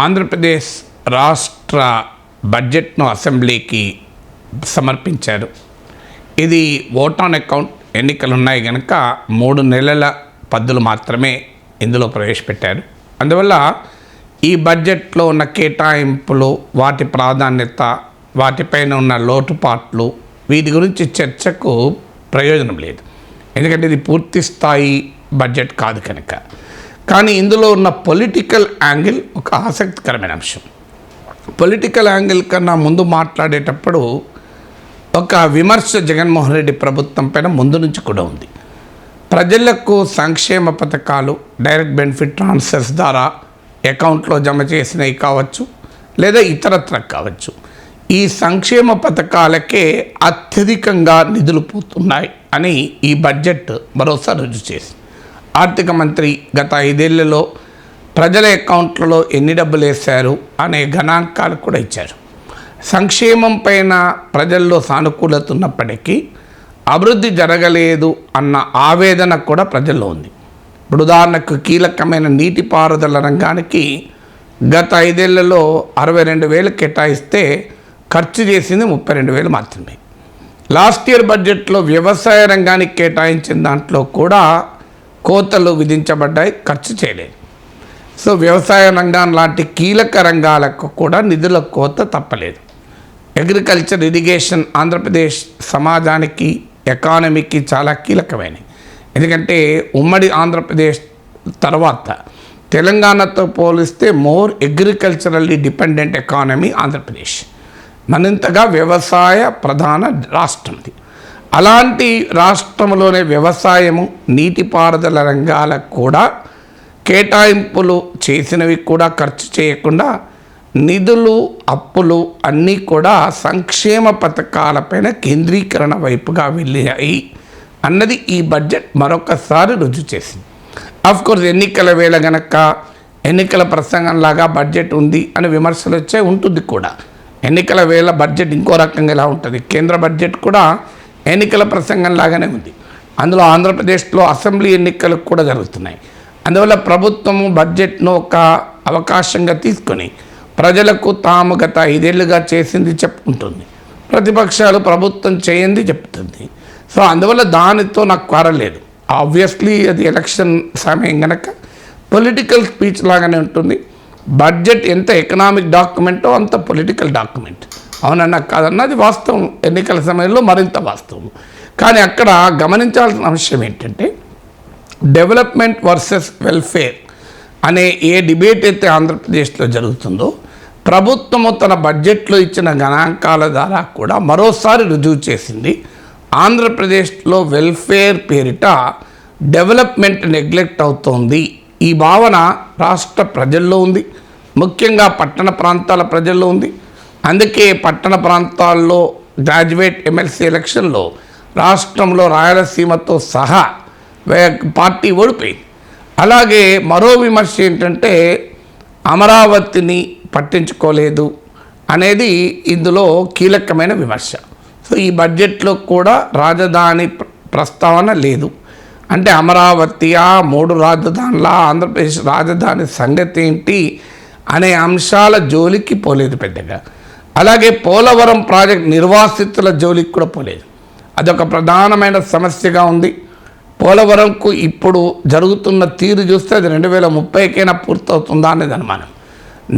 ఆంధ్రప్రదేశ్ రాష్ట్ర బడ్జెట్ను అసెంబ్లీకి సమర్పించారు. ఇది ఓట్ ఆన్ అకౌంట్ ఎన్నికలు ఉన్నాయి కనుక 3 నెలల పద్దులు మాత్రమే ఇందులో ప్రవేశపెట్టారు. అందువల్ల ఈ బడ్జెట్లో ఉన్న కేటాయింపులు, వాటి ప్రాధాన్యత, వాటిపైన ఉన్న లోటుపాట్లు, వీటి గురించి చర్చకు ప్రయోజనం లేదు. ఎందుకంటే ఇది పూర్తి స్థాయి బడ్జెట్ కాదు కనుక. కానీ ఇందులో ఉన్న పొలిటికల్ యాంగిల్ ఒక ఆసక్తికరమైన అంశం. పొలిటికల్ యాంగిల్ కన్నా ముందు మాట్లాడేటప్పుడు ఒక విమర్శ జగన్మోహన్ రెడ్డి ప్రభుత్వం పైన ముందు నుంచి కూడా ఉంది. ప్రజలకు సంక్షేమ పథకాలు డైరెక్ట్ బెనిఫిట్ ట్రాన్స్ఫర్స్ ద్వారా అకౌంట్లో జమ చేసినవి కావచ్చు, లేదా ఇతరత్ర కావచ్చు, ఈ సంక్షేమ పథకాలకే అత్యధికంగా నిధులు పోతున్నాయి అని ఈ బడ్జెట్ మరోసారి రుజువు చేసింది. ఆర్థిక మంత్రి గత 5 ఏళ్లలో ప్రజల అకౌంట్లలో ఎన్ని డబ్బులు వేశారు అనే గణాంకాలు కూడా ఇచ్చారు. సంక్షేమం పైన ప్రజల్లో సానుకూలత ఉన్నప్పటికీ అభివృద్ధి జరగలేదు అన్న ఆవేదన కూడా ప్రజల్లో ఉంది. ఇప్పుడు ఉదాహరణకు కీలకమైన నీటిపారుదల రంగానికి గత 5 ఏళ్లలో 62,000 కేటాయిస్తే ఖర్చు చేసింది 32,000 మాత్రమే. లాస్ట్ ఇయర్ బడ్జెట్లో వ్యవసాయ రంగానికి కేటాయించిన దాంట్లో కూడా కోతలు విధించబడ్డాయి, ఖర్చు చేయలేదు. సో వ్యవసాయ రంగం లాంటి కీలక రంగాలకు కూడా నిధుల కోత తప్పలేదు. అగ్రికల్చర్, ఇరిగేషన్ ఆంధ్రప్రదేశ్ సమాజానికి, ఎకానమీకి చాలా కీలకమైనవి. ఎందుకంటే ఉమ్మడి ఆంధ్రప్రదేశ్ తర్వాత తెలంగాణతో పోలిస్తే మోర్ అగ్రికల్చరల్లీ డిపెండెంట్ ఎకానమీ ఆంధ్రప్రదేశ్. మరింతగా వ్యవసాయ ప్రధాన రాష్ట్రంది. అలాంటి రాష్ట్రంలోనే వ్యవసాయము, నీటిపారుదల రంగాలకు కూడా కేటాయింపులు చేసినవి కూడా ఖర్చు చేయకుండా నిధులు, అప్పులు అన్నీ కూడా సంక్షేమ పథకాలపైన కేంద్రీకరణ వైపుగా వెళ్ళాయి అన్నది ఈ బడ్జెట్ మరొకసారి రుజువు చేసింది. ఆఫ్కోర్స్ ఎన్నికల వేళ గనక ఎన్నికల ప్రసంగంలాగా బడ్జెట్ ఉంది అని విమర్శలు వచ్చే ఉంటుంది కూడా. ఎన్నికల వేళ బడ్జెట్ ఇంకో రకంగా ఎలా ఉంటుంది. కేంద్ర బడ్జెట్ కూడా ఎన్నికల ప్రసంగంలాగానే ఉంది. అందులో ఆంధ్రప్రదేశ్లో అసెంబ్లీ ఎన్నికలు కూడా జరుగుతున్నాయి. అందువల్ల ప్రభుత్వము బడ్జెట్ను ఒక అవకాశంగా తీసుకొని ప్రజలకు తాము గత 5 ఏళ్లుగా చేసింది చెప్పుకుంటుంది, ప్రతిపక్షాలు ప్రభుత్వం చేయంది చెప్తుంది. సో అందువల్ల దానితో నాకు కోరలేదు. ఆబ్వియస్లీ అది ఎలక్షన్ సమయం కనుక పొలిటికల్ స్పీచ్ లాగానే ఉంటుంది. బడ్జెట్ ఎంత ఎకనామిక్ డాక్యుమెంటో అంత పొలిటికల్ డాక్యుమెంట్. అవునన్నా కాదన్నది వాస్తవం, ఎన్నికల సమయంలో మరింత వాస్తవం. కానీ అక్కడ గమనించాల్సిన అంశం ఏంటంటే డెవలప్మెంట్ వర్సెస్ వెల్ఫేర్ అనే ఏ డిబేట్ అయితే ఆంధ్రప్రదేశ్లో జరుగుతుందో ప్రభుత్వము తన బడ్జెట్లో ఇచ్చిన గణాంకాల ద్వారా కూడా మరోసారి రుజువు చేసింది. ఆంధ్రప్రదేశ్లో వెల్ఫేర్ పేరిట డెవలప్మెంట్ నెగ్లెక్ట్ అవుతోంది. ఈ భావన రాష్ట్ర ప్రజల్లో ఉంది, ముఖ్యంగా పట్టణ ప్రాంతాల ప్రజల్లో ఉంది. అందుకే పట్టణ ప్రాంతాల్లో గ్రాడ్యుయేట్ ఎమ్మెల్సీ ఎలక్షన్లో రాష్ట్రంలో రాయలసీమతో సహా పార్టీ ఓడిపోయింది. అలాగే మరో విమర్శ ఏంటంటే అమరావతిని పట్టించుకోలేదు అనేది ఇందులో కీలకమైన విమర్శ. సో ఈ బడ్జెట్లో కూడా రాజధాని ప్రస్తావన లేదు. అంటే అమరావతి, 3 రాజధానుల ఆంధ్రప్రదేశ్ రాజధాని సంగతి ఏంటి అనే అంశాల జోలికి పోలేదు పెద్దగా. అలాగే పోలవరం ప్రాజెక్ట్ నిర్వాసితుల జోలికి కూడా పోలేదు. అదొక ప్రధానమైన సమస్యగా ఉంది. పోలవరంకు ఇప్పుడు జరుగుతున్న తీరు చూస్తే అది 2030కైనా పూర్తవుతుందా అనేది అనుమానం.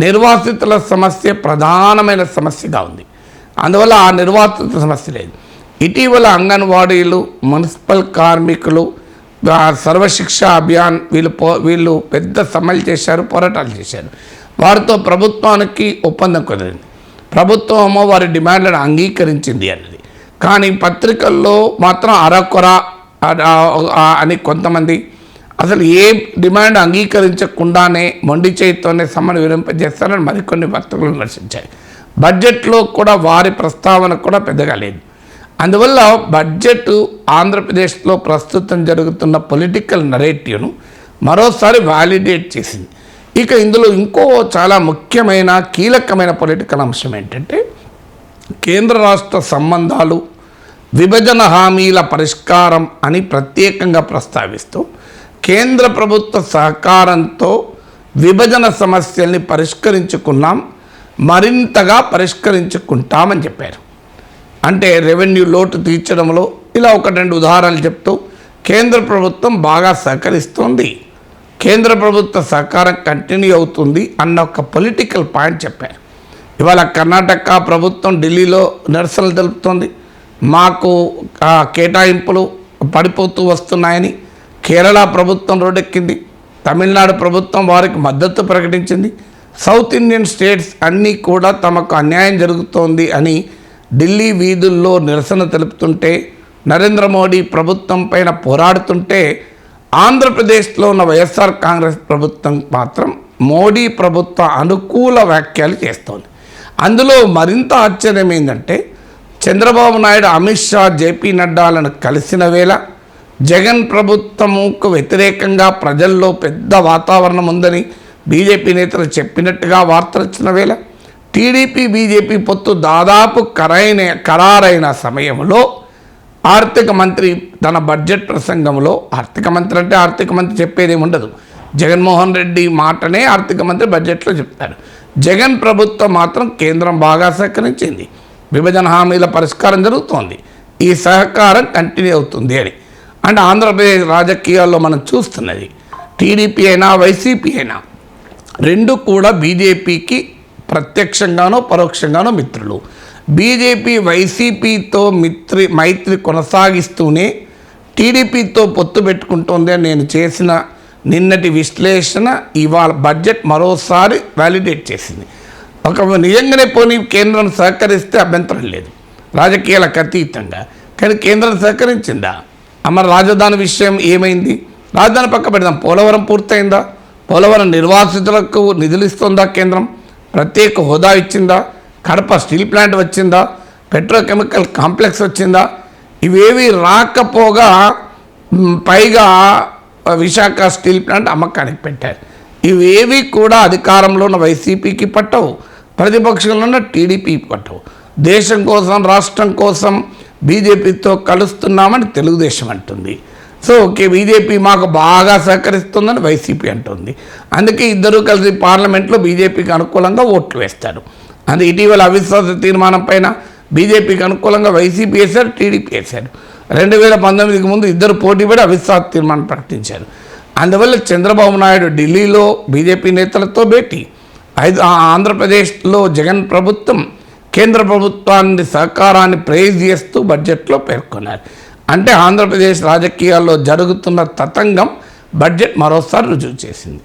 నిర్వాసితుల సమస్య ప్రధానమైన సమస్యగా ఉంది. అందువల్ల ఆ నిర్వాసిత సమస్య లేదు. ఇటీవల అంగన్వాడీలు, మున్సిపల్ కార్మికులు, సర్వశిక్ష అభియాన్ వీళ్ళు పెద్ద సమ్మెలు చేశారు, పోరాటాలు చేశారు. వారితో ప్రభుత్వానికి ఒప్పందం కుదిరింది. ప్రభుత్వమో వారి డిమాండ్లను అంగీకరించింది అన్నది. కానీ పత్రికల్లో మాత్రం అరకొర అని కొంతమంది అసలు ఏ డిమాండ్ అంగీకరించకుండానే మొండి చేతితోనే సమ్మను విరింపజేస్తారని మరికొన్ని పత్రికలు విమర్శించాయి. బడ్జెట్లో కూడా వారి ప్రస్తావన కూడా పెద్దగా లేదు. అందువల్ల బడ్జెట్ ఆంధ్రప్రదేశ్లో ప్రస్తుతం జరుగుతున్న పొలిటికల్ నరేటివ్ను మరోసారి వ్యాలిడేట్ చేసింది. ఇక ఇందులో ఇంకో చాలా ముఖ్యమైన కీలకమైన పొలిటికల్ అంశం ఏంటంటే కేంద్ర రాష్ట్ర సంబంధాలు, విభజన హామీల పరిష్కారం అని ప్రత్యేకంగా ప్రస్తావిస్తూ కేంద్ర ప్రభుత్వ సహకారంతో విభజన సమస్యల్ని పరిష్కరించుకున్నాం, మరింతగా పరిష్కరించుకుంటామని చెప్పారు. అంటే రెవెన్యూ లోటు తీర్చడంలో ఇలా ఒక రెండు ఉదాహరణలు చెప్తూ కేంద్ర ప్రభుత్వం బాగా సహకరిస్తోంది, కేంద్ర ప్రభుత్వ సహకారం కంటిన్యూ అవుతుంది అన్న ఒక పొలిటికల్ పాయింట్ చెప్పారు. ఇవాళ కర్ణాటక ప్రభుత్వం ఢిల్లీలో నిరసనలు తెలుపుతోంది, మాకు కేటాయింపులు పడిపోతూ వస్తున్నాయని. కేరళ ప్రభుత్వం రోడ్డెక్కింది, తమిళనాడు ప్రభుత్వం వారికి మద్దతు ప్రకటించింది. సౌత్ ఇండియన్ స్టేట్స్ అన్నీ కూడా తమకు అన్యాయం జరుగుతోంది అని ఢిల్లీ వీధుల్లో నిరసన తెలుపుతుంటే, నరేంద్ర మోడీ ప్రభుత్వం పైన పోరాడుతుంటే, ఆంధ్రప్రదేశ్లో ఉన్న వైఎస్ఆర్ కాంగ్రెస్ ప్రభుత్వం మాత్రం మోడీ ప్రభుత్వ అనుకూల వ్యాఖ్యలు చేస్తోంది. అందులో మరింత ఆశ్చర్యం ఏంటంటే, చంద్రబాబు నాయుడు అమిత్ షా జేపీ నడ్డాలను కలిసిన వేళ జగన్ ప్రభుత్వముకు వ్యతిరేకంగా ప్రజల్లో పెద్ద వాతావరణం ఉందని బీజేపీ నేతలు చెప్పినట్టుగా వార్తలు వచ్చిన వేళ టీడీపీ బీజేపీ పొత్తు దాదాపు ఖరారైన సమయంలో ఆర్థిక మంత్రి తన బడ్జెట్ ప్రసంగంలో, ఆర్థిక మంత్రి అంటే ఆర్థిక మంత్రి చెప్పేదేమి ఉండదు, జగన్మోహన్ రెడ్డి మాటనే ఆర్థిక మంత్రి బడ్జెట్లో చెప్తారు. జగన్ ప్రభుత్వం మాత్రం కేంద్రం బాగా సహకరించింది, విభజన హామీల పరిష్కారం జరుగుతోంది, ఈ సహకారం కంటిన్యూ అవుతుంది అని. అంటే ఆంధ్రప్రదేశ్ రాజకీయాల్లో మనం చూస్తున్నది టీడీపీ అయినా వైసీపీ అయినా రెండు కూడా బీజేపీకి ప్రత్యక్షంగానో పరోక్షంగానో మిత్రులు. బీజేపీ వైసీపీతో మైత్రి కొనసాగిస్తూనే టీడీపీతో పొత్తు పెట్టుకుంటోంది అని నేను చేసిన నిన్నటి విశ్లేషణ ఇవాళ బడ్జెట్ మరోసారి వ్యాలిడేట్ చేసింది. ఒక నిజంగానే పోనీ కేంద్రం సహకరిస్తే అభ్యంతరం లేదు రాజకీయాలకు అతీతంగా, కానీ కేంద్రం సహకరించిందా? అమర రాజధాని విషయం ఏమైంది? రాజధాని పక్క పెడదాం, పోలవరం పూర్తయిందా? పోలవరం నిర్వాసితులకు నిధులు ఇస్తుందా కేంద్రం? ప్రత్యేక హోదా ఇచ్చిందా? కడప స్టీల్ ప్లాంట్ వచ్చిందా? పెట్రోకెమికల్ కాంప్లెక్స్ వచ్చిందా? ఇవేవి రాకపోగా పైగా విశాఖ స్టీల్ ప్లాంట్ అమ్మకానికి పెట్టారు. ఇవేవి కూడా అధికారంలో ఉన్న వైసీపీకి పట్టవు, ప్రతిపక్షంలో ఉన్న టీడీపీకి పట్టవు. దేశం కోసం రాష్ట్రం కోసం బీజేపీతో కలుస్తున్నామని తెలుగుదేశం అంటుంది. సో ఓకే, బీజేపీ మాకు బాగా సహకరిస్తుందని వైసీపీ అంటుంది. అందుకే ఇద్దరూ కలిసి పార్లమెంట్లో బీజేపీకి అనుకూలంగా ఓట్లు వేస్తారు. అది ఇటీవల అవిశ్వాస తీర్మానం పైన బీజేపీకి అనుకూలంగా వైసీపీ వేశారు, టీడీపీ వేశారు. 2019కి ముందు ఇద్దరు పోటీపడి అవిశ్వాస తీర్మానం ప్రకటించారు. అందువల్ల చంద్రబాబు నాయుడు ఢిల్లీలో బీజేపీ నేతలతో భేటీ, ఆంధ్రప్రదేశ్లో జగన్ ప్రభుత్వం కేంద్ర ప్రభుత్వాన్ని సహకారాన్ని ప్రైజ్ చేస్తూ బడ్జెట్లో పేర్కొన్నారు. అంటే ఆంధ్రప్రదేశ్ రాజకీయాల్లో జరుగుతున్న తతంగం బడ్జెట్ మరోసారి రుజువు చేసింది.